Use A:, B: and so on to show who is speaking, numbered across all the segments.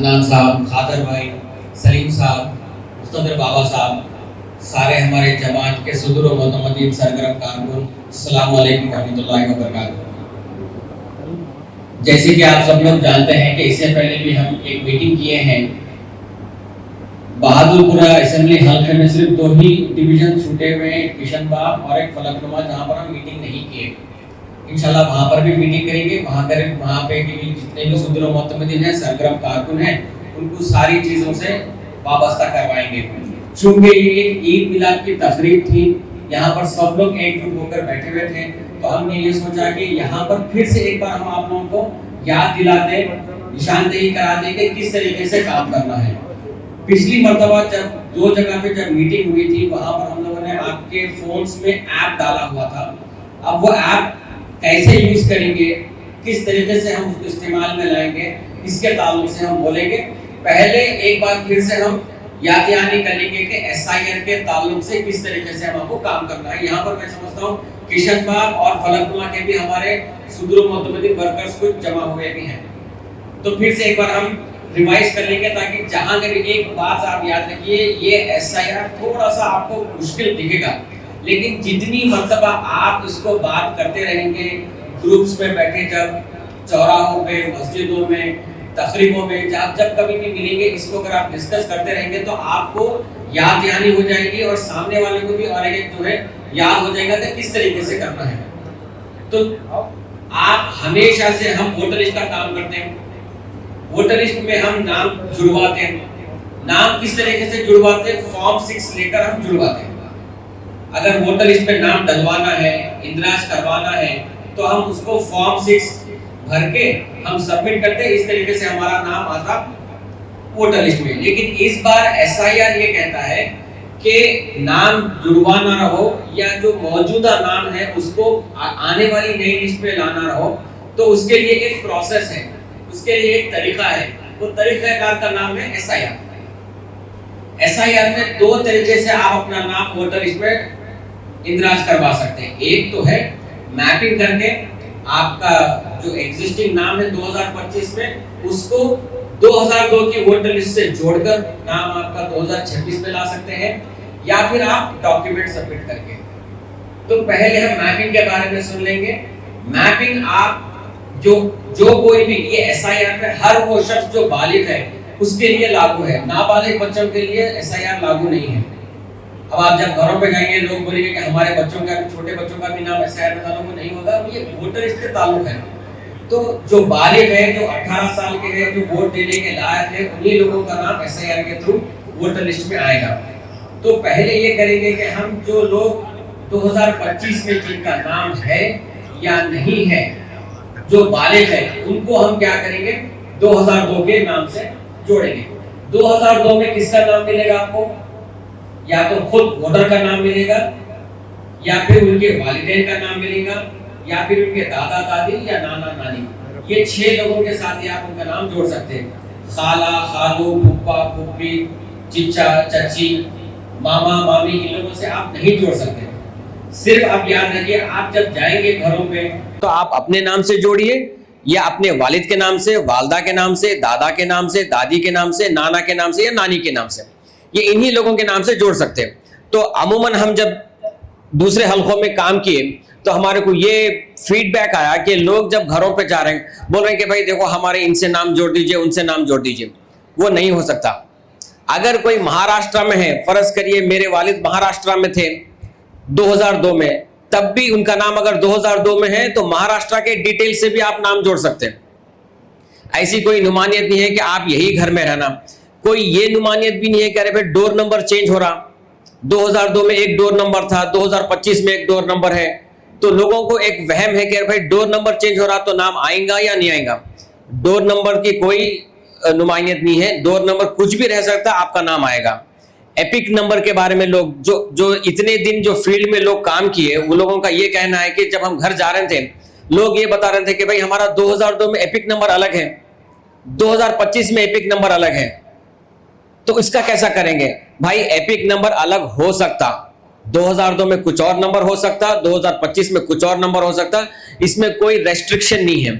A: अदनान साहब, खादर भाई, सलीम साहब, मुस्तफर बाबा साहब, सारे हमारे जमात के सदर और मोहतमदीन सरगर्म कारकुन, अस्सलाम वालेकुम रहमतुल्लाहि व बरकातहू। जैसे कि आप सब लोग जानते हैं कि इससे पहले भी हम एक मीटिंग किए हैं। बहादुरपुरा असेंबली हल्के में सिर्फ 2 ही डिवीजन छूटे हुए हैं, किशनबाग और एक फलकनुमा, जहाँ पर हम मीटिंग नहीं किए। इंशाल्लाह वहाँ पर भी मीटिंग करेंगे। वहाँ पे भी जितने भी सदर और मोहतमदीन हैं, सरगर्म कारकुन हैं, उनको सारी चीज़ों से वाबस्ता करवाएंगे। चूँकि ये ईद मिलाद की तकरीब थी, यहाँ पर सब लोग एकजुट होकर बैठे हुए थे, तो हमने ये सोचा कि यहाँ पर फिर से एक बार हम आप लोगों को याद दिलाते, निशानदेही करा दें कि किस तरीके से काम करना है। पिछली मर्तबा जब 2 जगह पे जब मीटिंग हुई थी, वहाँ पर हम लोगों ने आपके फोन्स में ऐप डाला हुआ था। अब वो ऐप कैसे यूज करेंगे, किस तरीके से हम उसको इस्तेमाल में लाएंगे, इसके ताल्लुक से हम बोलेंगे। पहले एक बार फिर से हम याद दहानी करेंगे कि एसआईआर के ताल्लुक से किस तरीके से हमको काम करना है। यहाँ पर मैं समझता हूँ किशनबाग और फलकनुमा के भी हमारे सदर मोहतमदीन वर्कर्स कुछ जमा हुए भी हैं, तो फिर से एक बार हम रिवाइज कर लेंगे, ताकि जहाँ कभी एक बात आप याद रखिए, ये एसआईआर थोड़ा सा आपको मुश्किल दिखेगा, लेकिन जितनी मर्तबा आप इसको बात करते रहेंगे, ग्रुप्स में बैठे, जब चौराहों पे, मस्जिदों में, तकरीबों में, जब कभी भी मिलेंगे, इसको अगर आप डिस्कस करते रहेंगे तो आपको याद दहानी हो जाएगी और सामने वाले को भी और एक जो है याद हो जाएगा कि किस तरीके से करना है। तो आप हमेशा से हम वोटर लिस्ट का काम करते हैं। वोटर लिस्ट में हम नाम जुड़वाते हैं। नाम किस तरीके से जुड़वाते हैं? फॉर्म 6 लेकर हम जुड़वाते हैं। अगर वोटर लिस्ट में नाम डलवाना है, इंदराज करवाना है, तो हम उसको फॉर्म 6 भर के हम सबमिट करते हैं। इस तरीके से हमारा नाम आता वोटर लिस्ट में। लेकिन इस बार एसआईआर ये कहता है कि नाम जुड़वाना रहो या जो मौजूदा नाम है उसको आने वाली नई लिस्ट में लाना रहो, तो उसके लिए एक प्रोसेस है, उसके लिए एक तरीका है। वो तरीकाकार का नाम है एसआईआर। एसआईआर में 2 तरीके से आप अपना नाम वोटर लिस्ट में इंदराज करवा सकते हैं। एक तो है मैपिंग करके, आपका जो एग्जिस्टिंग नाम है 2025 में, उसको 2002 की वोटर लिस्ट से जोड़कर नाम आपका 2026 में ला सकते हैं, या फिर आप डॉक्यूमेंट सबमिट करके। तो पहले हम मैपिंग के बारे में सुन लेंगे। मैपिंग आप जो कोई भी, ये एसआईआर में हर वो शख्स जो बालिग है उसके लिए लागू है, नाबालिग बच्चों के लिए एसआईआर लागू नहीं है। अब आप जब घरों पे जाएंगे, लोग बोलेंगे कि हमारे बच्चों का भी, छोटे बच्चों का भी नाम एसआईआर में डालो, नहीं होगा। ये वोटर लिस्ट के ताल्लुक है। तो जो बालिग है, जो 18 साल के हैं, जो वोट देने के लायक है, उन्हीं लोगों का नाम एसआईआर के थ्रू वोटर लिस्ट में आएगा। तो पहले ये करेंगे कि हम जो लोग 2025 में जिनका नाम है या नहीं है, जो बालिग है, उनको हम क्या करेंगे, 2002 के नाम से जोड़ेंगे। 2002 में किसका नाम मिलेगा आपको? या तो खुद वोटर का नाम मिलेगा, या फिर उनके वालिदैन का नाम मिलेगा, या फिर उनके दादा दादी या नाना नानी। ये 6 लोगों के साथ ही आप उनका नाम जोड़ सकते हैं। खाला, खालू, फूफा, फूफी, चिचा, चची, मामा, मामी, इन लोगों से आप नहीं जोड़ सकते। सिर्फ आप याद रखिए, आप जब जाएंगे घरों पे, तो आप अपने नाम से जोड़िए, या अपने वालिद के नाम से, वालदा के नाम से, दादा के नाम से, दादी के नाम से, नाना के नाम से या नानी के नाम से। ये इन्हीं लोगों के नाम से जोड़ सकते हैं। तो अमूमन हम जब दूसरे हलकों में काम किए, तो हमारे को ये फीडबैक आया कि लोग जब घरों पे जा रहे हैं, बोल रहे हैं कि भाई देखो हमारे इनसे नाम जोड़ दीजिए, उनसे नाम जोड़ दीजिए। वो नहीं हो सकता। अगर कोई महाराष्ट्र में है, फर्ज करिए मेरे वालिद महाराष्ट्र में थे 2002 में, तब भी उनका नाम अगर 2002 में है, तो महाराष्ट्र के डिटेल से भी आप नाम जोड़ सकते हैं। ऐसी कोई नुमानियत नहीं है कि आप यही घर में रहना। कोई ये नुमानियत भी नहीं है कि अरे भाई डोर नंबर चेंज हो रहा, 2002 में एक डोर नंबर था, 2025 में एक डोर नंबर है। तो लोगों को एक वहम है कि अरे भाई डोर नंबर चेंज हो रहा तो नाम आएगा या नहीं आएगा। डोर नंबर की कोई नुमानियत नहीं है। डोर नंबर कुछ भी रह सकता है, आपका नाम आएगा। एपिक नंबर के बारे में लोग जो इतने दिन जो फील्ड में लोग काम किए, वो लोगों का ये कहना है कि जब हम घर जा रहे थे, लोग ये बता रहे थे कि भाई हमारा 2002 में एपिक नंबर अलग है, 2025 में एपिक नंबर अलग है। तो इसका कैसा करेंगे? भाई एपिक नंबर अलग हो सकता, 2002 में कुछ और नंबर हो सकता, 2025 में कुछ और नंबर हो सकता, इसमें कोई रेस्ट्रिक्शन नहीं है।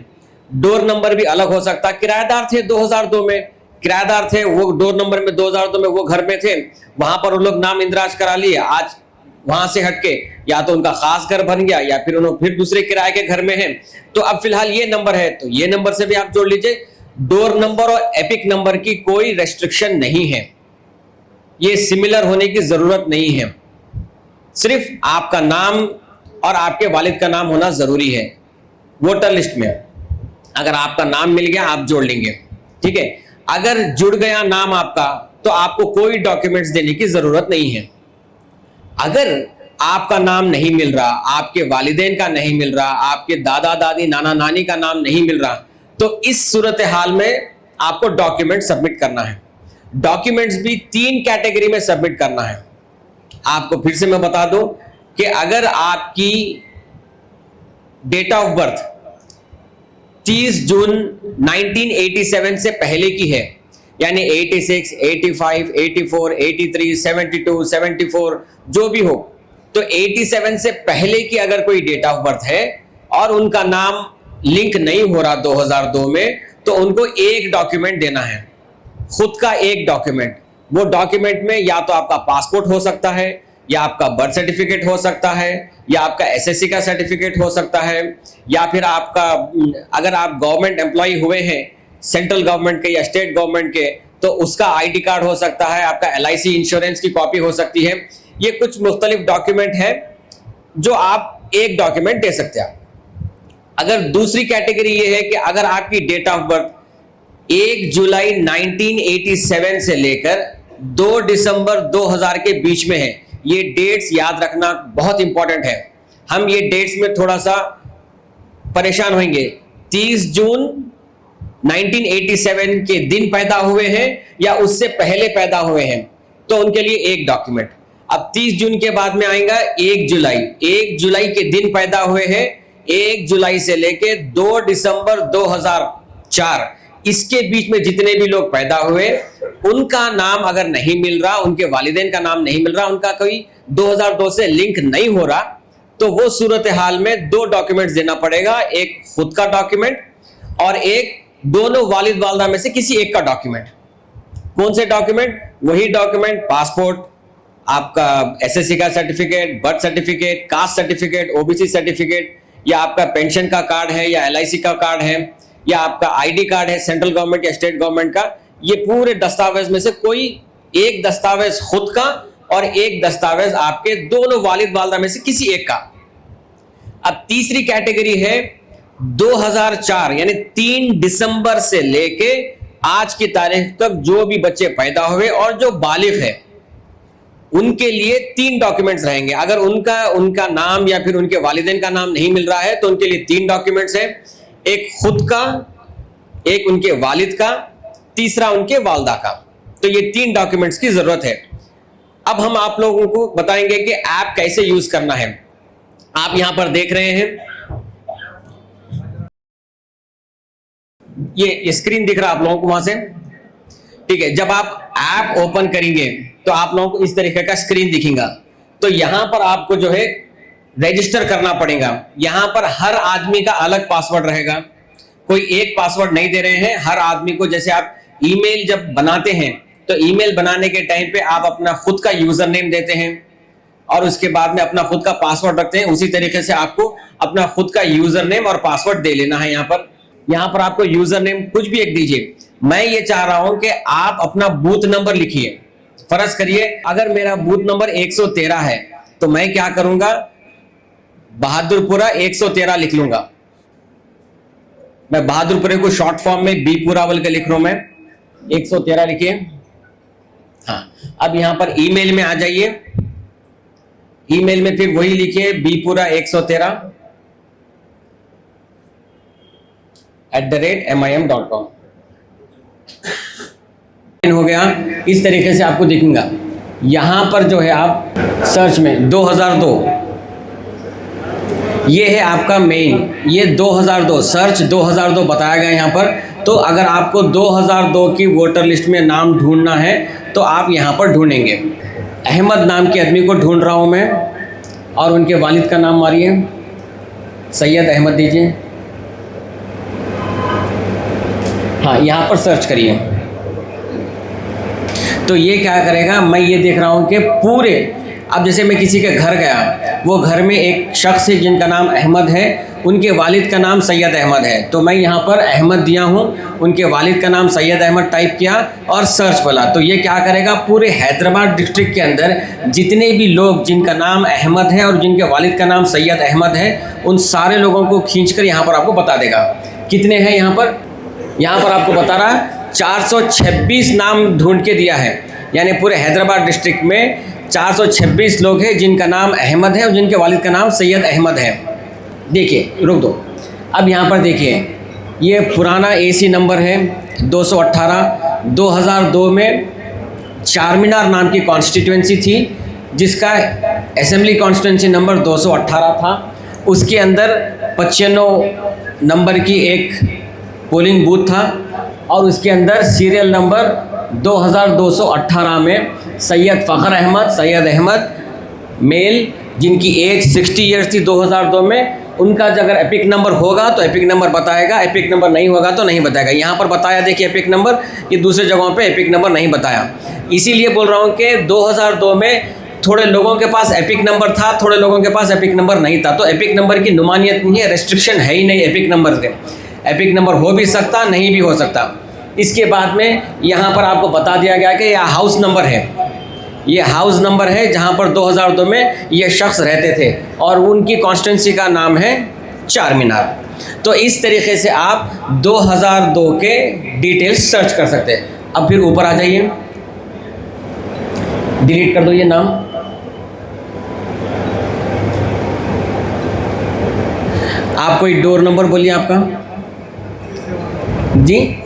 A: डोर नंबर भी अलग हो सकता। किराएदार थे 2002 में, किराएदार थे, वो डोर नंबर में 2002 में वो घर में थे, वहां पर उन लोग नाम इंदिराज करा लिए, आज वहां से हटके या तो उनका खास घर बन गया या फिर उन्होंने फिर दूसरे किराए के घर में हैं, तो अब फिलहाल ये नंबर है, तो ये नंबर से भी आप जोड़ लीजिए। डोर नंबर और एपिक नंबर की कोई रेस्ट्रिक्शन नहीं है, ये सिमिलर होने की जरूरत नहीं है, सिर्फ आपका नाम और आपके वालिद का नाम होना जरूरी है। वोटर लिस्ट में अगर आपका नाम मिल गया आप जोड़ लेंगे, ठीक है। अगर जुड़ गया नाम आपका तो आपको कोई डॉक्यूमेंट्स देने की जरूरत नहीं है। अगर आपका नाम नहीं मिल रहा, आपके वालिदैन का नहीं मिल रहा, आपके दादा दादी नाना नानी का नाम नहीं मिल रहा, तो इस सूरत हाल में आपको डॉक्यूमेंट सबमिट करना है। डॉक्यूमेंट्स भी 3 कैटेगरी में सबमिट करना है। आपको फिर से मैं बता दूं कि अगर आपकी डेट ऑफ बर्थ 30 जून 1987 से पहले की है, यानी 86, 85, 84, 83, 72, 74 जो भी हो, तो 87 से पहले की अगर कोई डेट ऑफ बर्थ है और उनका नाम लिंक नहीं हो रहा 2002 में, तो उनको एक डॉक्यूमेंट देना है, खुद का एक डॉक्यूमेंट। वो डॉक्यूमेंट में या तो आपका पासपोर्ट हो सकता है, या आपका बर्थ सर्टिफिकेट हो सकता है, या आपका एसएससी का सर्टिफिकेट हो सकता है, या फिर आपका, अगर आप गवर्नमेंट एम्प्लॉय हुए हैं सेंट्रल गवर्नमेंट के या स्टेट गवर्नमेंट के, तो उसका आईडी कार्ड हो सकता है, आपका एलआईसी इंश्योरेंस की कॉपी हो सकती है। ये कुछ मुख्तलिफ डॉक्यूमेंट है जो आप एक डॉक्यूमेंट दे सकते हैं। अगर दूसरी कैटेगरी ये है कि अगर आपकी डेट ऑफ बर्थ 1 जुलाई 1987 से लेकर 2 दिसंबर 2000 के बीच में है, ये डेट्स याद रखना बहुत इंपॉर्टेंट है। हम ये डेट्स में थोड़ा सा परेशान होंगे। 30 जून 1987 के दिन पैदा हुए हैं या उससे पहले पैदा हुए हैं, तो उनके लिए एक डॉक्यूमेंट। अब 30 जून के बाद में आएगा 1 जुलाई। 1 जुलाई के दिन पैदा हुए हैं, 1 जुलाई से लेके 2 दिसंबर 2004, इसके बीच में जितने भी लोग पैदा हुए, उनका नाम अगर नहीं मिल रहा, उनके वालिदैन का नाम नहीं मिल रहा, उनका कोई 2002 से लिंक नहीं हो रहा, तो वो सूरत हाल में 2 डॉक्यूमेंट्स देना पड़ेगा, एक खुद का डॉक्यूमेंट और एक दोनों वालिद वालदा में से किसी एक का डॉक्यूमेंट। कौन से डॉक्यूमेंट? वही डॉक्यूमेंट, पासपोर्ट, आपका एसएससी का certificate, birth certificate, caste certificate, OBC certificate, या आपका पेंशन का कार्ड है या एलआईसी का कार्ड है, या आपका आईडी कार्ड है सेंट्रल गवर्नमेंट या स्टेट गवर्नमेंट का। ये पूरे दस्तावेज में से कोई एक दस्तावेज खुद का और एक दस्तावेज आपके दोनों वालिद वालदा में से किसी एक का। अब तीसरी कैटेगरी है 2004 यानी 3 दिसंबर से लेके आज की तारीख तक जो भी बच्चे पैदा हुए और जो बालिग है, उनके लिए 3 डॉक्यूमेंट्स रहेंगे। अगर उनका नाम या फिर उनके वालिदैन का नाम नहीं मिल रहा है तो उनके लिए 3 डॉक्यूमेंट्स हैं, एक खुद का, एक उनके वालिद का, तीसरा उनके वालदा का। तो ये 3 डॉक्यूमेंट्स की जरूरत है। अब हम आप लोगों को बताएंगे कि ऐप कैसे यूज करना है। आप यहां पर देख रहे हैं, ये स्क्रीन दिख रहा है आप लोगों को वहां से, ठीक है। जब आप ऐप ओपन करेंगे तो आप लोगों को इस तरीके का स्क्रीन दिखेगा। तो यहां पर आपको जो है रजिस्टर करना पड़ेगा। यहां पर हर आदमी का अलग पासवर्ड रहेगा, कोई एक पासवर्ड नहीं दे रहे हैं हर आदमी को। जैसे आप ईमेल जब बनाते हैं तो ईमेल बनाने के टाइम पे आप अपना खुद का यूजर नेम देते हैं और उसके बाद में अपना खुद का पासवर्ड रखते हैं, उसी तरीके से आपको अपना खुद का यूजर नेम और पासवर्ड दे लेना है। यहाँ पर आपको यूजर नेम कुछ भी एक दीजिए। मैं ये चाह रहा हूं कि आप अपना बूथ नंबर लिखिए। फर्ज करिए अगर मेरा बूथ नंबर 113 है तो मैं क्या करूंगा, बहादुरपुरा 113 लिख लूंगा। मैं बहादुरपुरे को शॉर्ट फॉर्म में बी पूरा बोल के लिख रहा हूं, मैं 113 लिखिए। हाँ, अब यहां पर ईमेल में आ जाइए। ईमेल में फिर वही लिखिए bpura 113 @mim.com। हो गया, इस तरीके से आपको दिखेगा। यहां पर जो है आप सर्च में 2002, ये है आपका मेन, ये 2002 सर्च 2002 बताया गया यहाँ पर। तो अगर आपको 2002 की वोटर लिस्ट में नाम ढूंढना है तो आप यहाँ पर ढूंढेंगे। अहमद नाम के आदमी को ढूंढ रहा हूँ मैं, और उनके वालिद का नाम मारिए, सैयद अहमद दीजिए। हाँ, यहाँ पर सर्च करिए। तो ये क्या करेगा, मैं ये देख रहा हूँ कि पूरे, अब जैसे मैं किसी के घर गया, वो घर में एक शख्स है जिनका नाम अहमद है, उनके वालिद का नाम सैयद अहमद है, तो मैं यहाँ पर अहमद दिया हूँ, उनके वालिद का नाम सैयद अहमद टाइप किया और सर्च बोला, तो ये क्या करेगा, पूरे हैदराबाद डिस्ट्रिक्ट के अंदर जितने भी लोग जिनका नाम अहमद है और जिनके वालिद का नाम सैयद अहमद है, उन सारे लोगों को खींचकर यहाँ पर आपको बता देगा। कितने हैं यहाँ पर आपको बता रहा 426 नाम ढूंढ के दिया है, यानी पूरे हैदराबाद डिस्ट्रिक्ट में 426 लोग हैं जिनका नाम अहमद है और जिनके वालिद का नाम सैयद अहमद है। देखिए, रुक दो, अब यहाँ पर देखिए, ये पुराना एसी नंबर है 218। 2002 में चारमीनार नाम की कॉन्स्टिट्यूंसी थी जिसका असेंबली कॉन्स्टिट्यूंसी नंबर 218 था। उसके अंदर 95 नंबर की एक पोलिंग बूथ था और उसके अंदर सीरियल नंबर 2218 में सैयद फ़खर अहमद, सैयद अहमद मेल, जिनकी एज 60 ईयर्स थी 2002 में, उनका अगर एपिक नंबर होगा तो एपिक नंबर बताएगा, एपिक नंबर नहीं होगा तो नहीं बताएगा। यहाँ पर बताया देखिए एपिक नंबर, ये दूसरे जगहों पे एपिक नंबर नहीं बताया। इसीलिए बोल रहा हूँ कि 2002 में थोड़े लोगों के पास एपिक नंबर था, थोड़े लोगों के पास एपिक नंबर नहीं था, तो एपिक नंबर की नुमानियत नहीं है, रेस्ट्रिक्शन है ही नहीं एपिक नंबर के। एपिक नंबर हो भी सकता, नहीं भी हो सकता। इसके बाद में यहाँ पर आपको बता दिया गया कि यह हाउस नंबर है, ये हाउस नंबर है जहाँ पर 2002 में ये शख्स रहते थे और उनकी कॉन्स्टिट्यूंसी का नाम है चारमीनार। तो इस तरीके से आप 2002 के डिटेल्स सर्च कर सकते हैं। अब फिर ऊपर आ जाइए, डिलीट कर दो ये नाम। आप कोई डोर नंबर बोलिए आपका जी।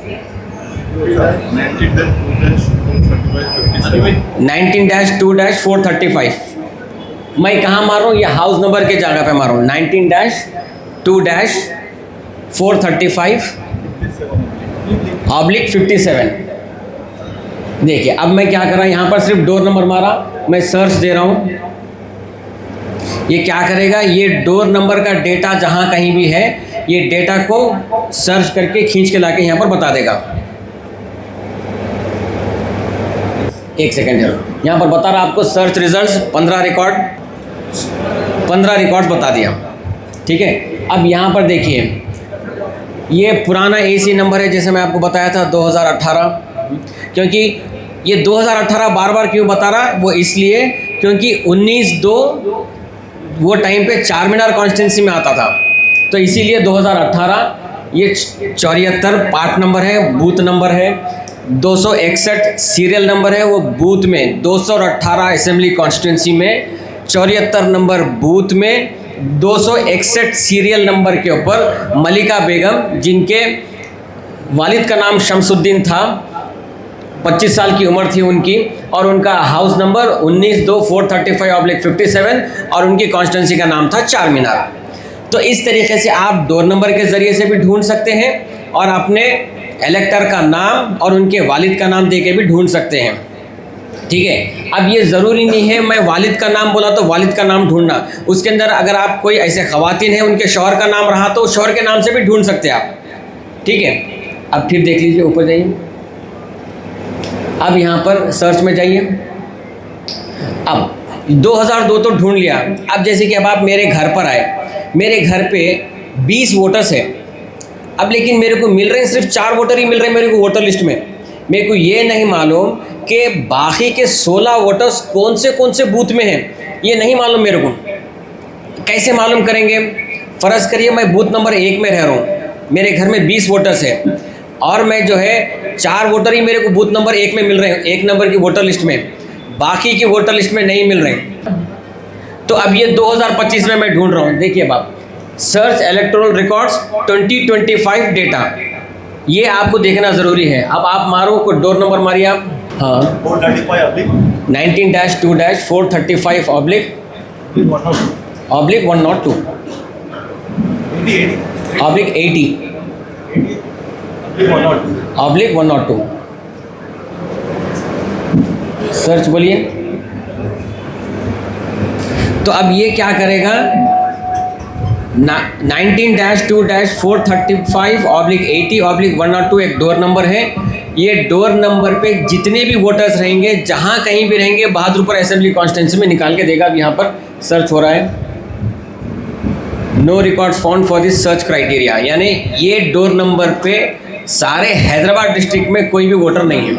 A: 19-2-435। मैं कहाँ मार रहा हूँ, ये हाउस नंबर के जगह पे मार रहा हूँ। 19-2-435/57। देखिए, अब मैं क्या कर रहा हूँ, यहाँ पर सिर्फ डोर नंबर मारा, मैं सर्च दे रहा हूँ। ये क्या करेगा, ये डोर नंबर का डेटा जहाँ कहीं भी है, ये डेटा को सर्च करके खींच के लाके यहाँ पर बता देगा। एक सेकेंड यहाँ पर बता रहा आपको सर्च रिजल्ट्स 15 रिकॉर्ड बता दिया। ठीक है, अब यहाँ पर देखिए, ये पुराना एसी नंबर है जैसे मैं आपको बताया था 2018। क्योंकि ये 2018 बार बार क्यों बता रहा, वो इसलिए क्योंकि 19-2 वो टाइम पे चारमीनार कॉन्स्टिट्यूंसी में आता था, तो इसीलिए 2018। ये 74 पार्ट नंबर है, बूथ नंबर है। 261 सीरियल नंबर है, वो बूथ में 218 असेंबली कॉन्स्टिट्यूंसी में, 74 नंबर बूथ में, 261 सीरियल नंबर के ऊपर मलिका बेगम, जिनके वालिद का नाम शमसुद्दीन था, 25 साल की उम्र थी उनकी, और उनका हाउस नंबर 19-2-435/57 और उनकी कॉन्स्टिट्यूंसी का नाम था चारमीनार। तो इस तरीके से आप डोर नंबर के ज़रिए से भी ढूंढ सकते हैं और अपने इलेक्टर का नाम और उनके वालिद का नाम देके भी ढूंढ सकते हैं। ठीक है, अब ये ज़रूरी नहीं है मैं वालिद का नाम बोला तो वालिद का नाम ढूंढना, उसके अंदर अगर आप कोई ऐसे ख़वातीन हैं उनके शौहर का नाम रहा तो शौहर के नाम से भी ढूंढ सकते हैं आप। ठीक है, अब फिर देख लीजिए, ऊपर जाइए, अब यहाँ पर सर्च में जाइए। अब 2002 तो ढूंढ लिया। अब जैसे कि अब आप मेरे घर पर आए, मेरे घर पे 20 वोटर्स है, अब लेकिन मेरे को मिल रहे हैं सिर्फ 4 वोटर ही मिल रहे हैं मेरे को वोटर लिस्ट में। मेरे को ये नहीं मालूम कि बाकी के 16 वोटर्स कौन से बूथ में हैं, ये नहीं मालूम मेरे को। कैसे मालूम करेंगे? फ़र्ज़ करिए मैं बूथ नंबर 1 में रह रहा हूँ, मेरे घर में 20 वोटर्स है और मैं जो है 4 वोटर ही मेरे को बूथ नंबर 1 में मिल रहे हैं, 1 नंबर की वोटर लिस्ट में, बाकी की वोटर लिस्ट में नहीं मिल रहे हैं। तो अब ये 2025 में मैं ढूंढ रहा हूँ। देखिए बाप, सर्च इलेक्टोरल रिकॉर्ड्स 2025 डेटा, ये आपको देखना ज़रूरी है। अब आप मारो, कोई डोर नंबर मारिए आप। हाँ, 19-2-435/102/80/102 सर्च बोलिए। तो अब ये क्या करेगा, 19-2-435/80/102 एक डोर नंबर है। ये डोर नंबर पे जितने भी वोटर्स रहेंगे, जहाँ कहीं भी रहेंगे, बहादुरपुर असेंबली कॉन्स्टिट्यूंसी में निकाल के देगा। अब यहाँ पर सर्च हो रहा है, no records found for this search criteria, यानी ये डोर नंबर पे सारे हैदराबाद डिस्ट्रिक्ट में कोई भी वोटर नहीं है।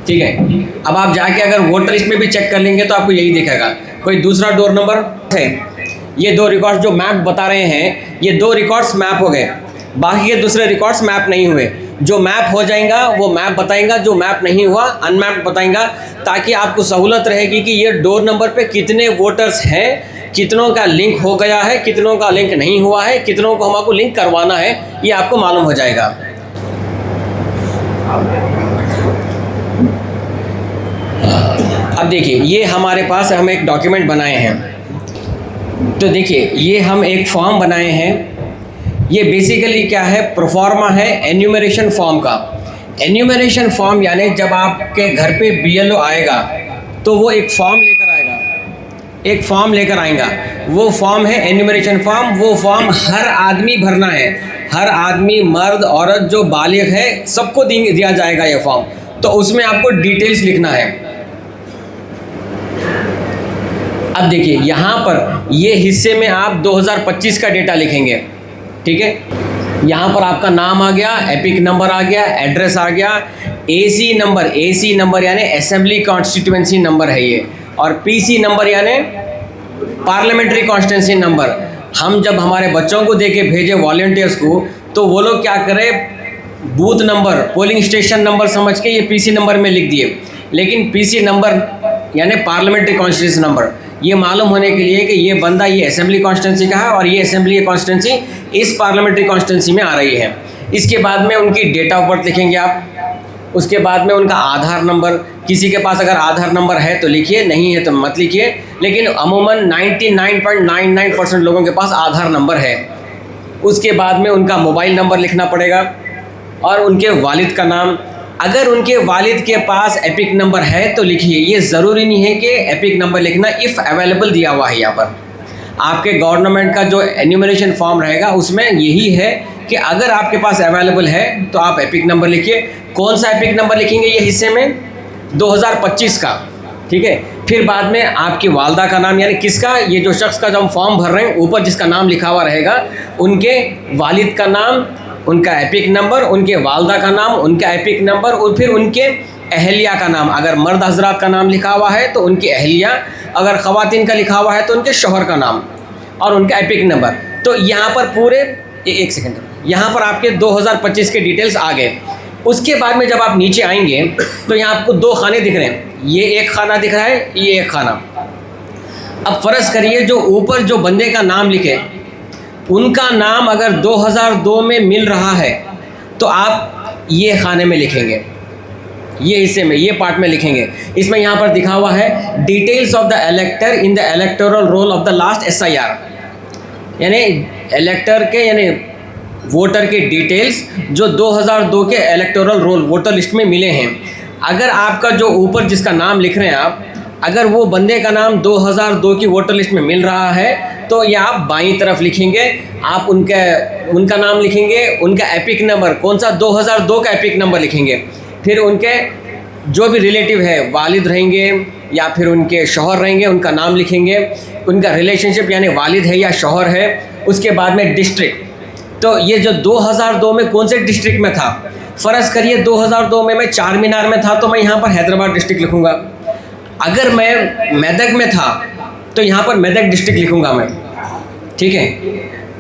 A: ठीक है, अब आप जाके अगर वोटर लिस्ट में भी चेक कर लेंगे तो आपको यही दिखेगा। कोई दूसरा डोर नंबर है, ये 2 रिकॉर्ड्स जो मैप बता रहे हैं, ये 2 रिकॉर्ड्स मैप हो गए, बाकी के दूसरे रिकॉर्ड्स मैप नहीं हुए। जो मैप हो जाएगा वो मैप बताएगा, जो मैप नहीं हुआ अनमैप बताएगा, ताकि आपको सहूलत रहेगी कि ये डोर नंबर पे कितने वोटर्स हैं, कितनों का लिंक हो गया है, कितनों का लिंक नहीं हुआ है, कितनों को हमको लिंक करवाना है, ये आपको मालूम हो जाएगा। अब देखिए, ये हमारे पास हम एक डॉक्यूमेंट बनाए हैं। तो देखिए, ये हम एक फॉर्म बनाए हैं। ये बेसिकली क्या है, प्रोफॉर्मा है एन्यूमरेशन फॉर्म का। एन्यूमरेशन फॉर्म यानी जब आपके घर पे BLO आएगा तो वो एक फॉर्म लेकर आएगा, एक फॉर्म लेकर आएगा। वो फॉर्म है एन्यूमरेशन फॉर्म। वो फॉर्म हर आदमी भरना है, हर आदमी, मर्द औरत जो बालिग है सबको दिया जाएगा ये फॉर्म। तो उसमें आपको डिटेल्स लिखना है। अब देखिए, यहाँ पर ये हिस्से में आप 2025 का डेटा लिखेंगे। ठीक है, यहाँ पर आपका नाम आ गया, एपिक नंबर आ गया, एड्रेस आ गया, AC नंबर यानी असेंबली कॉन्स्टिट्यूएंसी नंबर है ये, और PC नंबर यानी पार्लियामेंट्री कॉन्स्टिट्यूएंसी नंबर। हम जब हमारे बच्चों को दे के भेजे वॉलंटियर्स को, तो वो लोग क्या करें, booth number, polling station number समझ के ये PC नंबर में लिख दिए। लेकिन PC नंबर यानी पार्लियामेंट्री कॉन्स्टिट्यूएंसी नंबर, ये मालूम होने के लिए कि ये बंदा ये असेंबली कॉन्स्टिट्यूंसी का है और ये असेंबली कॉन्स्टिट्यूंसी इस पार्लियामेंट्री कॉन्स्टिट्यूंसी में आ रही है। इसके बाद में उनकी डेट ऑफ बर्थ लिखेंगे आप। उसके बाद में उनका आधार नंबर, किसी के पास अगर आधार नंबर है तो लिखिए, नहीं है तो मत लिखिए, लेकिन अमूमन 99.99% लोगों के पास आधार नंबर है। उसके बाद में उनका मोबाइल नंबर लिखना पड़ेगा और उनके वालिद का नाम। अगर उनके वालिद के पास एपिक नंबर है तो लिखिए, ये ज़रूरी नहीं है कि एपिक नंबर लिखना, इफ़ अवेलेबल दिया हुआ है यहाँ पर। आपके गवर्नमेंट का जो एन्यूमरेशन फॉर्म रहेगा उसमें यही है कि अगर आपके पास अवेलेबल है तो आप एपिक नंबर लिखिए। कौन सा एपिक नंबर लिखेंगे ये हिस्से में, 2025 का। ठीक है, फिर बाद में आपकी वालदा का नाम, यानी किसका, ये जो शख्स का जो हम फॉर्म भर रहे हैं ऊपर जिसका नाम लिखा हुआ रहेगा, उनके वालिद का नाम, उनका एपिक नंबर, उनके वालदा का नाम, उनका एपिक नंबर, और फिर उनके अहलिया का नाम। अगर मर्द हजरात का नाम लिखा हुआ है तो उनकी अहलिया, अगर ख़वातीन का लिखा हुआ है तो उनके शौहर का नाम और उनका एपिक नंबर। तो यहाँ पर पूरे एक सेकंड, यहाँ पर आपके 2025 के डिटेल्स आ गए। उसके बाद में जब आप नीचे आएंगे तो यहाँ आपको 2 खाने दिख रहे हैं, ये एक खाना दिख रहा है, ये एक खाना। अब फ़र्ज़ करिए जो ऊपर जो बंदे का नाम लिखे, उनका नाम अगर 2002 में मिल रहा है तो आप ये खाने में लिखेंगे, ये हिस्से में, ये पार्ट में लिखेंगे। इसमें यहाँ पर दिखा हुआ है details of the इलेक्टर in the electoral roll of the last SIR, यानी इलेक्टर के, यानी वोटर के डिटेल्स जो 2002 के इलेक्टोरल रोल वोटर लिस्ट में मिले हैं। अगर आपका जो ऊपर जिसका नाम लिख रहे हैं आप, अगर वो बंदे का नाम 2002 की वोटर लिस्ट में मिल रहा है तो ये आप बाईं तरफ लिखेंगे, आप उनका नाम लिखेंगे, उनका एपिक नंबर, कौन सा, 2002 का एपिक नंबर लिखेंगे। फिर उनके जो भी रिलेटिव है, वालिद रहेंगे या फिर उनके शौहर रहेंगे, उनका नाम लिखेंगे, उनका रिलेशनशिप यानी वालिद है या शौहर है। उसके बाद में डिस्ट्रिक्ट, तो ये जो 2002 में कौन से डिस्ट्रिक्ट में था, फ़र्ज़ करिए 2002 में मैं चार मीनार में था तो मैं यहाँ पर हैदराबाद डिस्ट्रिक्ट लिखूँगा। अगर मैं मेदक में था तो यहाँ पर मेदक डिस्ट्रिक्ट लिखूँगा मैं। ठीक है,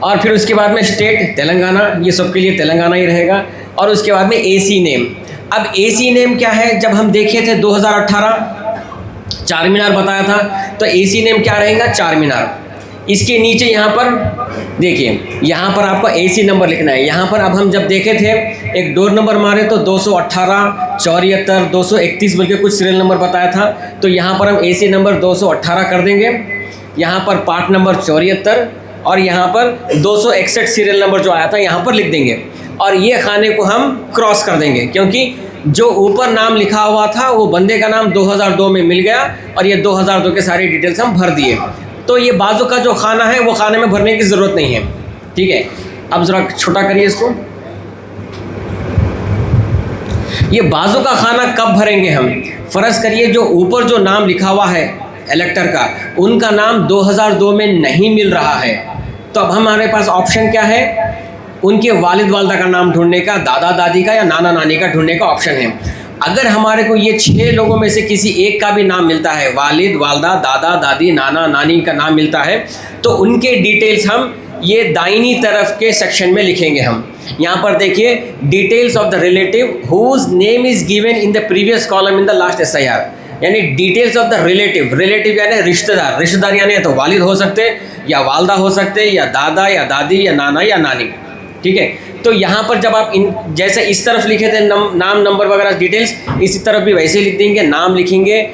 A: और फिर उसके बाद में स्टेट तेलंगाना, ये सबके लिए तेलंगाना ही रहेगा। और उसके बाद में AC नेम। अब AC नेम क्या है, जब हम देखे थे 2018 चार मीनार बताया था, तो AC नेम क्या रहेगा, चार मीनार। इसके नीचे यहाँ पर देखिए, यहाँ पर आपको AC नंबर लिखना है। यहाँ पर अब हम जब देखे थे एक डोर नंबर मारे तो 218, 74, 231 बल्कि कुछ सीरियल नंबर बताया था, तो यहाँ पर हम AC नंबर 218 कर देंगे। यहाँ पर पार्ट नंबर 74 और यहाँ पर 261 सीरियल नंबर जो आया था यहाँ पर लिख देंगे। और ये खाने को हम क्रॉस कर देंगे, क्योंकि जो ऊपर नाम लिखा हुआ था वो बंदे का नाम 2002 में मिल गया और ये 2002 के सारी डिटेल्स हम भर दिए। तो ये बाजू का जो खाना है वो खाने में भरने की ज़रूरत नहीं है, ठीक है। अब ज़रा छोटा करिए इसको। ये बाजू का खाना कब भरेंगे हम? फ़र्ज़ करिए जो ऊपर जो नाम लिखा हुआ है इलेक्टर का, उनका नाम 2002 में नहीं मिल रहा है, तो अब हमारे पास ऑप्शन क्या है? उनके वालिद वालदा का नाम ढूंढने का, दादा दादी का या नाना नानी का ढूंढने का ऑप्शन है। अगर हमारे को ये 6 लोगों में से किसी एक का भी नाम मिलता है, वालिद वालदा दादा दादी नाना नानी का नाम मिलता है, तो उनके डिटेल्स हम ये दाहिनी तरफ के सेक्शन में लिखेंगे। हम यहाँ पर देखिए, details of the relative whose name is given in the previous column in the last SIR, यानी details of the relative, relative यानी रिश्तेदार, रिश्तेदार यानी तो वालिद हो सकते या वालदा हो सकते या दादा या दादी या नाना या नानी, ठीक है। तो यहाँ पर जब आप इन जैसे इस तरफ लिखे थे नाम नंबर वगैरह डिटेल्स, इसी तरफ भी वैसे ही लिख देंगे। नाम लिखेंगे,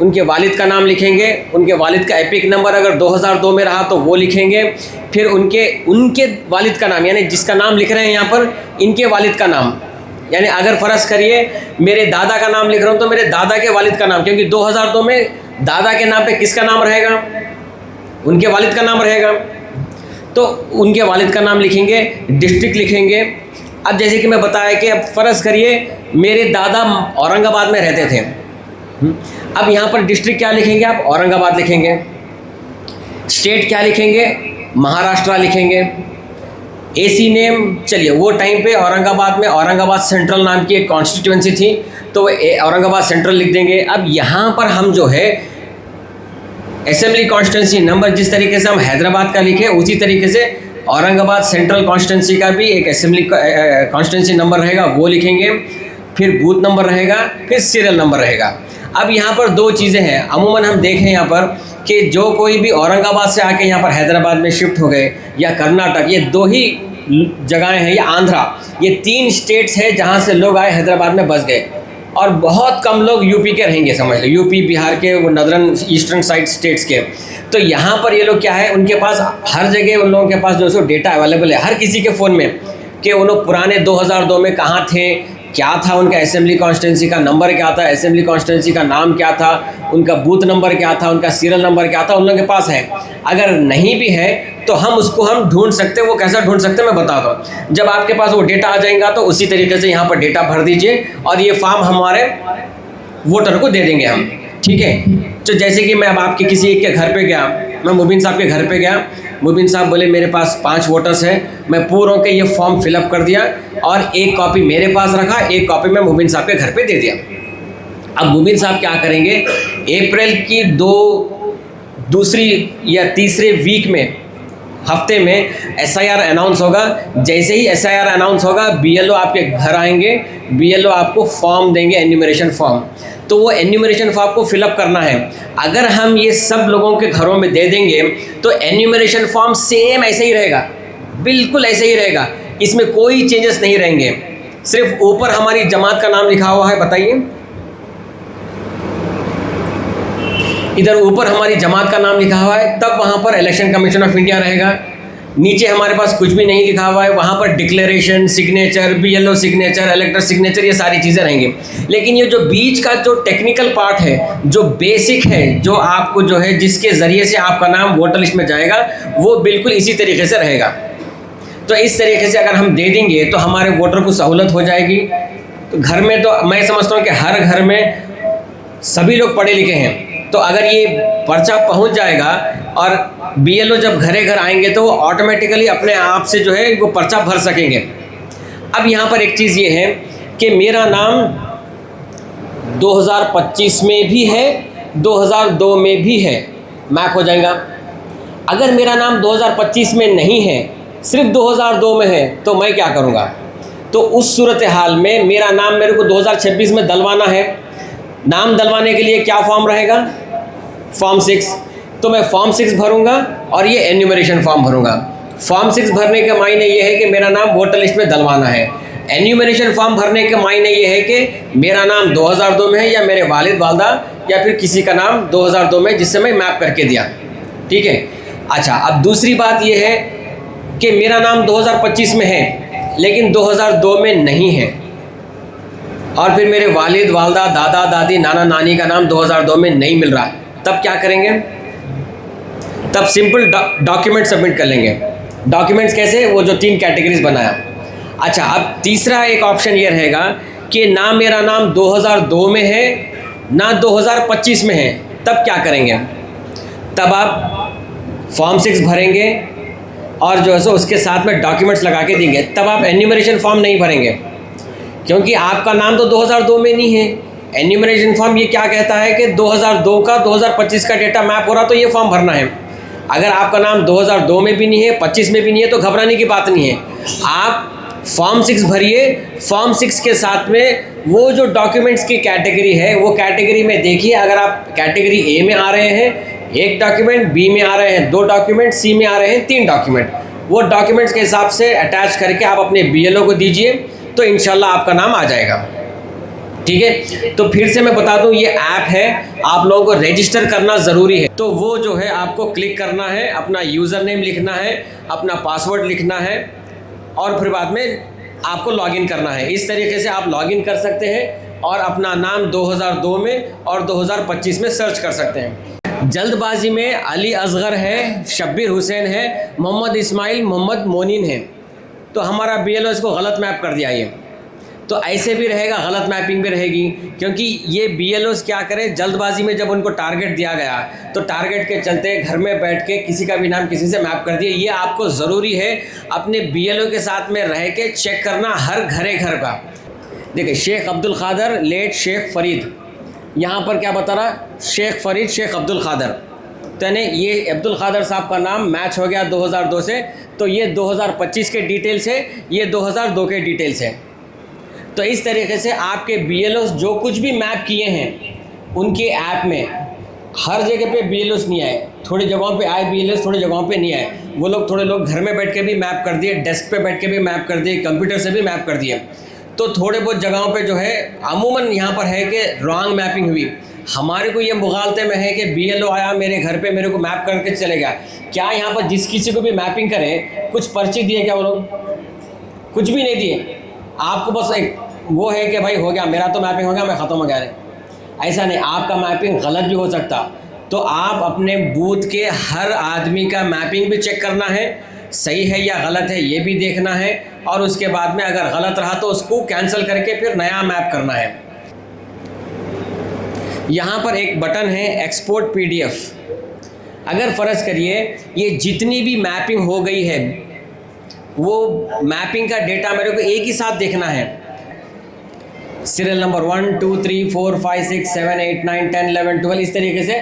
A: उनके वालिद का नाम लिखेंगे, उनके वालिद का एपिक नंबर अगर 2002 में रहा तो वो लिखेंगे, फिर उनके वालिद का नाम, यानी जिसका नाम लिख रहे हैं यहाँ पर, इनके वालिद का नाम, यानी अगर फ़र्ज़ करिए मेरे दादा का नाम लिख रहा हूँ तो मेरे दादा के वालिद का नाम, क्योंकि 2002 में दादा के नाम पे किसका नाम रहेगा? उनके वालिद का नाम रहेगा, तो उनके वालिद का नाम लिखेंगे, डिस्ट्रिक्ट लिखेंगे। अब जैसे कि मैं बताया कि अब फ़र्ज़ करिए मेरे दादा औरंगाबाद में रहते थे, अब यहाँ पर डिस्ट्रिक्ट क्या लिखेंगे आप? औरंगाबाद लिखेंगे। स्टेट क्या लिखेंगे? महाराष्ट्र लिखेंगे। AC नेम, चलिए वो टाइम पे औरंगाबाद में औरंगाबाद सेंट्रल नाम की एक कॉन्स्टिट्यूंसी थी, तो औरंगाबाद सेंट्रल लिख देंगे। अब यहाँ पर हम जो है असेंबली कॉन्स्टिट्यूंसी नंबर जिस तरीके से हम हैदराबाद का लिखे, उसी तरीके से औरंगाबाद सेंट्रल कॉन्स्टिट्यूंसी का भी एक असेंबली कॉन्स्टिट्यूंसी नंबर रहेगा, वो लिखेंगे। फिर बूथ नंबर रहेगा, फिर सीरियल नंबर रहेगा। अब यहाँ पर 2 चीज़ें हैं, अमूमन हम देखें यहाँ पर कि जो कोई भी औरंगाबाद से आके यहाँ पर हैदराबाद में शिफ्ट हो गए या कर्नाटक, ये 2 ही जगहें हैं, या आंध्रा, ये 3 स्टेट्स हैं जहाँ से लोग आए हैदराबाद में बस गए, और बहुत कम लोग यूपी के रहेंगे, समझ लो यूपी बिहार के, वो नदरन ईस्टर्न साइड स्टेट्स के। तो यहाँ पर ये लोग क्या है, उनके पास हर जगह उन लोगों के पास जो सो डेटा अवेलेबल है हर किसी के फ़ोन में, कि वो लोग पुराने 2002 में कहाँ थे, क्या था उनका असेंबली कॉन्स्टिट्यूंसी का नंबर क्या था, असेंबली कॉन्स्टिट्यूंसी का नाम क्या था, उनका बूथ नंबर क्या था, उनका सीरियल नंबर क्या था, उन लोगों के पास है। अगर नहीं भी है तो उसको हम ढूंढ सकते हैं। वो कैसा ढूंढ सकते हैं मैं बताता हूँ। जब आपके पास वो डेटा आ जाएगा तो उसी तरीके से यहाँ पर डेटा भर दीजिए और ये फॉर्म हमारे वोटर को दे देंगे हम, ठीक है। तो जैसे कि मैं अब आपके किसी एक के घर पे गया, मैं मुबीन साहब के घर पे गया, मुबीन साहब बोले मेरे पास 5 वोटर्स हैं, मैं पूरों के ये फॉर्म फिलअप कर दिया और एक कॉपी मेरे पास रखा, एक कॉपी मैं मुबीन साहब के घर पे दे दिया। अब मुबीन साहब क्या करेंगे, अप्रैल की दूसरी या तीसरे वीक में, हफ्ते में SIR अनाउंस होगा। जैसे ही SIR अनाउंस होगा BLO आपके घर आएंगे, BLO आपको फॉर्म देंगे, एन्यूमरेशन फॉर्म। तो वो एन्यूमरेशन फॉर्म को फिलअप करना है। अगर हम ये सब लोगों के घरों में दे देंगे तो एन्यूमरेशन फॉर्म सेम ऐसे ही रहेगा, बिल्कुल ऐसे ही रहेगा, इसमें कोई चेंजेस नहीं रहेंगे। सिर्फ ऊपर हमारी जमात का नाम लिखा हुआ है, बताइए इधर ऊपर हमारी जमात का नाम लिखा हुआ है, तब वहाँ पर इलेक्शन कमीशन ऑफ इंडिया रहेगा। नीचे हमारे पास कुछ भी नहीं लिखा हुआ है, वहाँ पर declaration, signature, BLO signature, इलेक्टर signature, ये सारी चीज़ें रहेंगी। लेकिन ये जो बीच का जो टेक्निकल पार्ट है, जो बेसिक है, जो आपको जो है जिसके ज़रिए से आपका नाम वोटर लिस्ट में जाएगा, वो बिल्कुल इसी तरीके से रहेगा। तो इस तरीके से अगर हम दे देंगे तो हमारे वोटर को सहूलत हो जाएगी। तो घर में तो मैं समझता हूँ कि हर घर में सभी लोग पढ़े लिखे हैं, तो अगर ये पर्चा पहुंच जाएगा और BLO जब घरे घर आएंगे तो वो ऑटोमेटिकली अपने आप से जो है वो पर्चा भर सकेंगे। अब यहाँ पर एक चीज़ ये है कि मेरा नाम 2025 में भी है, 2002 में भी है, मैप हो जाएगा। अगर मेरा नाम 2025 में नहीं है, सिर्फ 2002 में है, तो मैं क्या करूँगा? तो उस सूरत हाल में मेरा नाम मेरे को 2026 में डलवाना है। नाम डलवाने के लिए क्या फॉर्म रहेगा? फॉर्म 6। तो मैं फॉर्म 6 भरूंगा और ये एन्यूमरेशन फॉर्म भरूंगा। फॉर्म 6 भरने के मायने ये है कि मेरा नाम वोटर लिस्ट में डलवाना है। एन्यूमरेशन फॉर्म भरने के मायने ये है कि मेरा नाम 2002 में है या मेरे वालिद वालदा या फिर किसी का नाम 2002 में, जिससे मैं मैप करके दिया, ठीक है। अच्छा, अब दूसरी बात ये है कि मेरा नाम 2025 में है लेकिन 2002 में नहीं है, और फिर मेरे वालिद वालदा, दादा दादी, नाना नानी का नाम 2002 में नहीं मिल रहा, तब क्या करेंगे? तब सिंपल डॉक्यूमेंट सबमिट कर लेंगे। डॉक्यूमेंट्स कैसे, वो जो 3 कैटेगरीज बनाया। अच्छा, अब तीसरा एक ऑप्शन ये रहेगा कि ना मेरा नाम 2002 में है ना 2025 में है, तब क्या करेंगे? तब आप फॉर्म 6 भरेंगे और जो है सो उसके साथ में डॉक्यूमेंट्स लगा के देंगे। तब आप एन्यूमरेशन फॉर्म नहीं भरेंगे, क्योंकि आपका नाम तो 2002 में नहीं है। एन्यूमरेशन फॉर्म ये क्या कहता है कि 2002 का 2025 का डेटा मैप हो रहा तो ये फॉर्म भरना है। अगर आपका नाम 2002 में भी नहीं है, 25 में भी नहीं है, तो घबराने की बात नहीं है। आप फॉर्म 6 भरिए। फॉर्म 6 के साथ में वो जो डॉक्यूमेंट्स की कैटेगरी है वो कैटेगरी में देखिए। अगर आप कैटेगरी ए में आ रहे हैं 1 डॉक्यूमेंट, बी में आ रहे हैं 2 डॉक्यूमेंट, सी में आ रहे हैं 3 डॉक्यूमेंट, वो डॉक्यूमेंट्स के हिसाब से अटैच करके आप अपने BLO को दीजिए, तो इंशाल्लाह आपका नाम आ जाएगा। ठीक है, तो फिर से मैं बता दूं, ये ऐप है, आप लोगों को रजिस्टर करना ज़रूरी है। तो वो जो है आपको क्लिक करना है, अपना यूज़र नेम लिखना है, अपना पासवर्ड लिखना है और फिर बाद में आपको लॉगिन करना है। इस तरीके से आप लॉगिन कर सकते हैं और अपना नाम 2002 में और 2025 में सर्च कर सकते हैं। जल्दबाजी में अली असगर है, शब्बीर हुसैन है, मोहम्मद इस्माइल, मोहम्मद मोनिन है, तो हमारा BLO इसको गलत मैप कर दिया। ये तो ऐसे भी रहेगा, गलत मैपिंग भी रहेगी, क्योंकि ये BLOs क्या करें, जल्दबाजी में जब उनको टारगेट दिया गया तो टारगेट के चलते घर में बैठ के किसी का भी नाम किसी से मैप कर दिया। ये आपको ज़रूरी है अपने BLO के साथ में रह के चेक करना हर घर का। देखिए, शेख अब्दुल क़ादर लेट शेख फ़रीद, यहाँ पर क्या बता रहा, शेख फ़रीद शेख अब्दुल क़ादर, तो यानी ये अब्दुल क़ादर साहब का नाम मैच हो गया 2002 से, तो ये 2025 के डिटेल्स है, ये 2002 के डिटेल्स है। तो इस तरीके से आपके BLOs जो कुछ भी मैप किए हैं उनके ऐप में हर जगह पे BLOs नहीं आए, थोड़ी जगहों पे आए BLOs, थोड़ी जगहों पे नहीं आए। वो लोग थोड़े लोग घर में बैठ के भी मैप कर दिए, डेस्क पे बैठ के भी मैप कर दिए, कंप्यूटर से भी मैप कर दिए। तो थोड़े बहुत जगहों पे जो है अमूमन यहाँ पर है कि रॉन्ग मैपिंग हुई। हमारे को ये मुगालते में है कि BLO आया मेरे घर पे, मेरे को मैप करके चले गया। क्या यहाँ पर जिस किसी को भी मैपिंग करें कुछ पर्ची दिए क्या वो लोग? कुछ भी नहीं दिए। आपको बस एक वो है कि भाई हो गया, मेरा तो मैपिंग हो गया, मैं ख़त्म हो गया। ऐसा नहीं, आपका मैपिंग गलत भी हो सकता। तो आप अपने बूथ के हर आदमी का मैपिंग भी चेक करना है, सही है या गलत है ये भी देखना है, और उसके बाद में अगर गलत रहा तो उसको कैंसिल करके फिर नया मैप करना है। यहाँ पर एक बटन है एक्सपोर्ट PDF। अगर फ़र्ज़ करिए ये जितनी भी मैपिंग हो गई है वो मैपिंग का डेटा मेरे को एक ही साथ देखना है, सीरियल नंबर 1 2 3 4 5 6 7 8 9 10 11 12 इस तरीके से।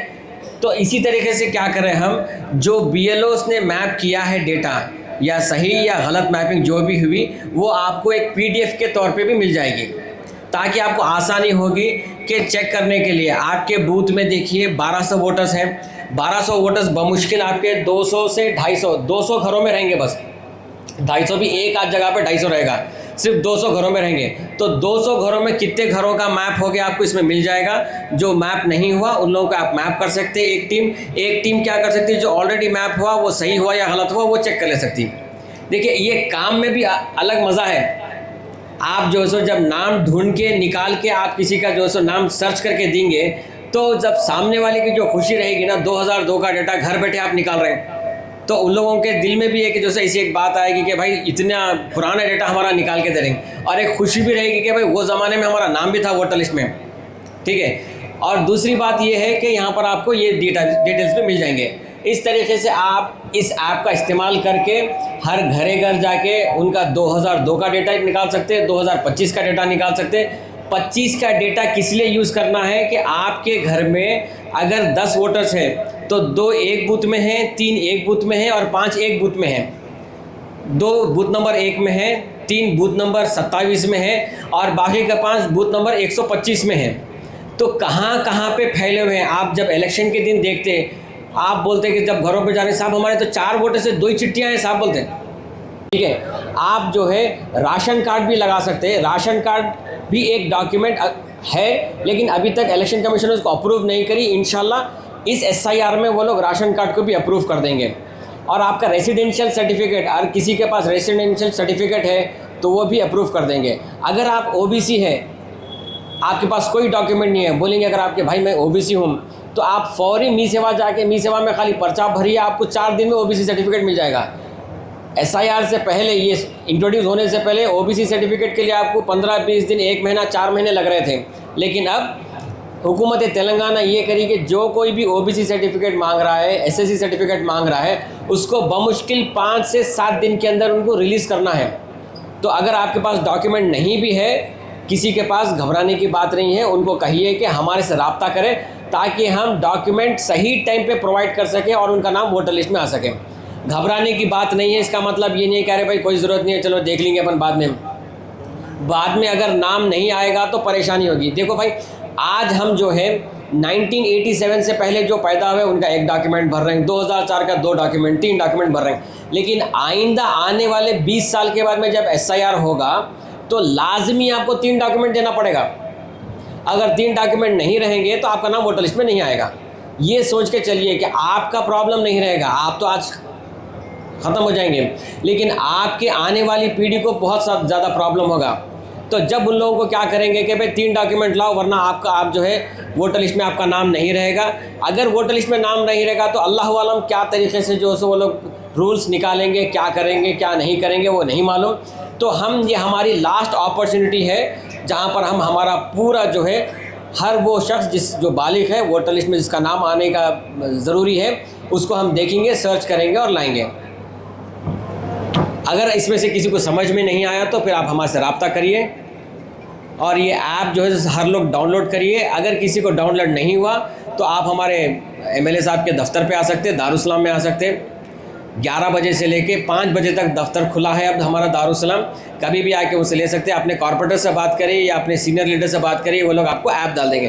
A: तो इसी तरीके से क्या करें हम, जो BLOs ने मैप किया है डेटा, या सही या गलत मैपिंग जो भी हुई, वो आपको एक PDF के तौर पे भी मिल जाएगी, ताकि आपको आसानी होगी कि चेक करने के लिए। आपके बूथ में देखिए 1200 वोटर्स हैं, 1200 वोटर्स बमुश्किल आपके 200 से 250, 200 घरों में रहेंगे बस, 250 भी एक आध जगह पे 250 रहेगा, सिर्फ 200 घरों में रहेंगे। तो 200 घरों में कितने घरों का मैप हो गया आपको इसमें मिल जाएगा। जो मैप नहीं हुआ उन लोगों का आप मैप कर सकते हैं। एक टीम क्या कर सकती है, जो ऑलरेडी मैप हुआ वो सही हुआ या गलत हुआ वो चेक कर ले सकती है। देखिए, ये काम में भी अलग मज़ा है। आप जो सो जब नाम ढूंढ के निकाल के आप किसी का जो सो नाम सर्च करके देंगे, तो जब सामने वाले की जो खुशी रहेगी ना, 2002 का डेटा घर बैठे आप निकाल रहे हैं, तो उन लोगों के दिल में भी है कि जैसे ऐसी एक बात आएगी कि भाई इतना पुराना डेटा हमारा निकाल के दे रहे हैं, और एक खुशी भी रहेगी कि भाई वो ज़माने में हमारा नाम भी था वोटर लिस्ट में। ठीक है, और दूसरी बात ये है कि यहाँ पर आपको ये डिटेल्स भी मिल जाएंगे। इस तरीके से आप इस ऐप का इस्तेमाल करके हर घर जाके उनका 2002 का डेटा निकाल सकते हैं, 2025 का डेटा निकाल सकते हैं। 25 का डेटा किस लिए यूज़ करना है कि आपके घर में अगर 10 वोटर्स हैं तो 2 एक बूथ में हैं, 3 एक बूथ में हैं और 5 एक बूथ में हैं। 2 बूथ नंबर 1 में हैं, 3 बूथ नंबर 27 में है और बाकी का 5 बूथ नंबर 125 में है। तो कहाँ कहाँ पे फैले हुए हैं। आप जब इलेक्शन के दिन देखते, आप बोलते कि जब घरों पे जा रहे साहब हमारे तो 4 वोटर से 2 ही चिट्ठियाँ हैं साहब बोलते हैं। ठीक है, आप जो है राशन कार्ड भी लगा सकते हैं। राशन कार्ड भी एक डॉक्यूमेंट है, लेकिन अभी तक इलेक्शन कमीशन ने उसको अप्रूव नहीं करी। इंशाल्लाह इस SIR में वो लोग राशन कार्ड को भी अप्रूव कर देंगे। और आपका रेसिडेंशियल सर्टिफिकेट, अगर किसी के पास रेसिडेंशियल सर्टिफिकेट है तो वो भी अप्रूव कर देंगे। अगर आप OBC है
B: आपके पास कोई डॉक्यूमेंट नहीं है, बोलेंगे अगर आपके भाई मैं ओबीसी हूँ तो आप फौरी मी सेवा जाके मी सेवा में खाली पर्चा भरिए, आपको 4 दिन में ओबीसी सर्टिफिकेट मिल जाएगा। एसआईआर से पहले, ये इंट्रोड्यूस होने से पहले ओबीसी सर्टिफिकेट के लिए आपको 15-20 दिन, 1 महीना, 4 महीने लग रहे थे। लेकिन अब हुकूमत तेलंगाना ये करी कि जो कोई भी ओबीसी सर्टिफिकेट मांग रहा है, एसएससी सर्टिफिकेट मांग रहा है, उसको बमुश्किल 5 से 7 दिन के अंदर उनको रिलीज़ करना है। तो अगर आपके पास डॉक्यूमेंट नहीं भी है, किसी के पास घबराने की बात नहीं है, उनको कहिए कि हमारे से रब्ता करें ताकि हम डॉक्यूमेंट सही टाइम पे प्रोवाइड कर सकें और उनका नाम वोटर लिस्ट में आ सके। घबराने की बात नहीं है, इसका मतलब ये नहीं कह रहे भाई कोई ज़रूरत नहीं है, चलो देख लेंगे अपन बाद में अगर नाम नहीं आएगा तो परेशानी होगी। देखो भाई, आज हम जो है 1987 से पहले जो पैदा हुए उनका एक डॉक्यूमेंट भर रहे हैं, 2004 का 2 डॉक्यूमेंट, 3 डॉक्यूमेंट भर रहे हैं। लेकिन आइंदा आने वाले 20 साल के बाद में जब एसआईआर होगा तो लाजमी आपको 3 डॉक्यूमेंट देना पड़ेगा। अगर 3 डॉक्यूमेंट नहीं रहेंगे तो आपका नाम वोटर लिस्ट में नहीं आएगा। ये सोच के चलिए कि आपका प्रॉब्लम नहीं रहेगा, आप तो आज ख़त्म हो जाएंगे, लेकिन आपके आने वाली पीढ़ी को बहुत ज़्यादा प्रॉब्लम होगा। तो जब उन लोगों को क्या करेंगे कि भाई 3 डॉक्यूमेंट लाओ वरना आप जो है वोटर लिस्ट में आपका नाम नहीं रहेगा। अगर वोटर लिस्ट में नाम नहीं रहेगा तो अल्लाह आलम क्या तरीके से जो वो लोग रूल्स निकालेंगे, क्या करेंगे क्या नहीं करेंगे वो नहीं मालूम। तो ये हमारी लास्ट अपॉर्चुनिटी है जहाँ पर हम हमारा पूरा जो है हर वो शख्स जो बालिग है वोटर लिस्ट में जिसका नाम आने का ज़रूरी है उसको हम देखेंगे, सर्च करेंगे और लाएंगे। अगर इसमें से किसी को समझ में नहीं आया तो फिर आप हमारे से रब्ता करिए और ये ऐप जो है हर लोग डाउनलोड करिए। अगर किसी को डाउनलोड नहीं हुआ तो आप हमारे एमएलए साहब के दफ्तर पे आ सकते हैं, दारुसलाम में आ सकते हैं। 11 बजे से लेके 5 बजे तक दफ्तर खुला है अब हमारा दारुसलाम, कभी भी आके उनसे ले सकते हैं। अपने कॉर्पोरेटर से बात करिए या अपने सीनियर लीडर से बात करिए, वो लोग आपको ऐप डाल देंगे।